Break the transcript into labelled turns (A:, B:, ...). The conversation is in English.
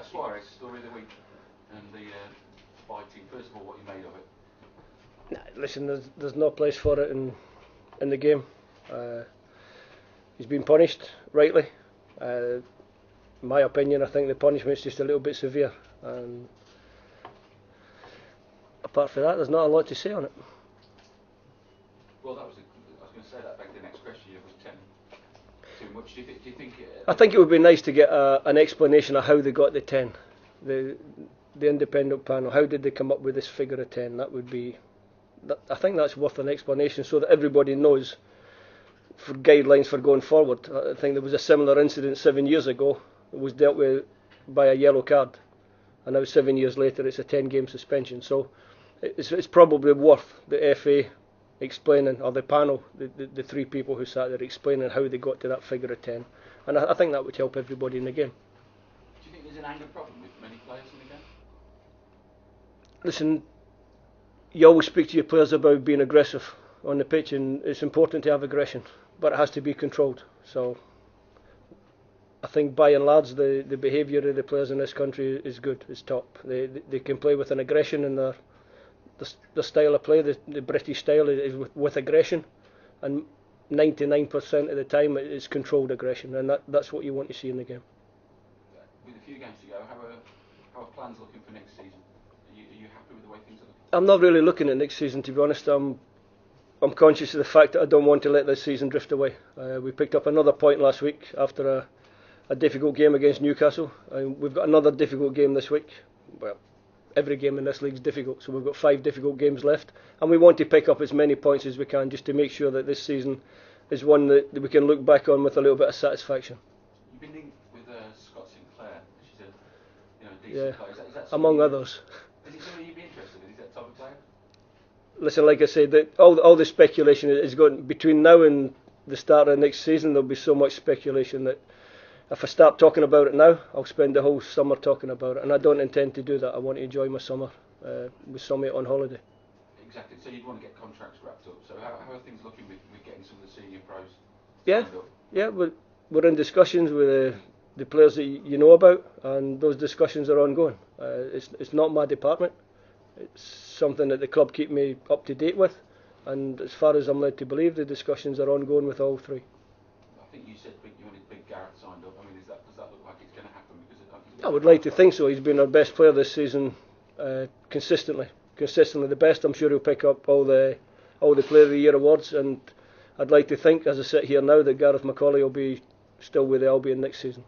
A: that Suarez story of the week and the fighting. First of all, what you made of it?
B: Nah, listen, there's no place for it in the game. He's been punished rightly. In my opinion, I think the punishment's just a little bit severe. And apart from that, there's not a lot to say on it.
A: Well, I was going to say that back to the next question. It was 10 too much. Do you think?
B: I think it would be nice to get an explanation of how they got the 10. The independent panel. How did they come up with this figure of 10? That would be. I think that's worth an explanation so that everybody knows for guidelines for going forward. I think there was a similar incident 7 years ago. It was dealt with by a yellow card, and now 7 years later it's a 10-game suspension. So it's probably worth the FA explaining, or the panel, the three people who sat there explaining how they got to that figure of 10. And I think that would help everybody in the game.
A: Do you think there's an anger problem with many players in the game?
B: Listen, you always speak to your players about being aggressive on the pitch, and it's important to have aggression, but it has to be controlled. So I think by and large the behaviour of the players in this country is good, is top. They can play with an aggression, and the style of play, the British style is with aggression, and 99% of the time it's controlled aggression, and that's what you want to see in the game.
A: With a few games to go, how are plans looking for next season? Are you happy with the way things are looking?
B: I'm not really looking at next season, to be honest. I'm conscious of the fact that I don't want to let this season drift away. We picked up another point last week after a difficult game against Newcastle. We've got another difficult game this week. Well, every game in this league is difficult, so we've got 5 difficult games left, and we want to pick up as many points as we can just to make sure that this season is one that we can look back on with a little bit of satisfaction.
A: You've been linked with Scott Sinclair, she's a decent player. Is that
B: among others.
A: Is it somebody you'd be interested in? Is that type of player?
B: Listen, like I said, all the speculation is going between now and the start of next season. There'll be so much speculation that if I start talking about it now, I'll spend the whole summer talking about it, and I don't intend to do that. I want to enjoy my summer with somebody on holiday.
A: Exactly. So you'd want to get contracts wrapped up. So how are things looking with getting some of the senior pros?
B: Yeah, we're in discussions with the players that you know about, and those discussions are ongoing. It's not my department. It's something that the club keep me up to date with, and as far as I'm led to believe, the discussions are ongoing with all three.
A: I think you said you wanted Big Gareth signed up. I mean, does that look like it's going to happen? Because
B: I would like to think so. He's been our best player this season, consistently the best. I'm sure he'll pick up all the Player of the Year awards, and I'd like to think, as I sit here now, that Gareth McAuley will be still with the Albion next season.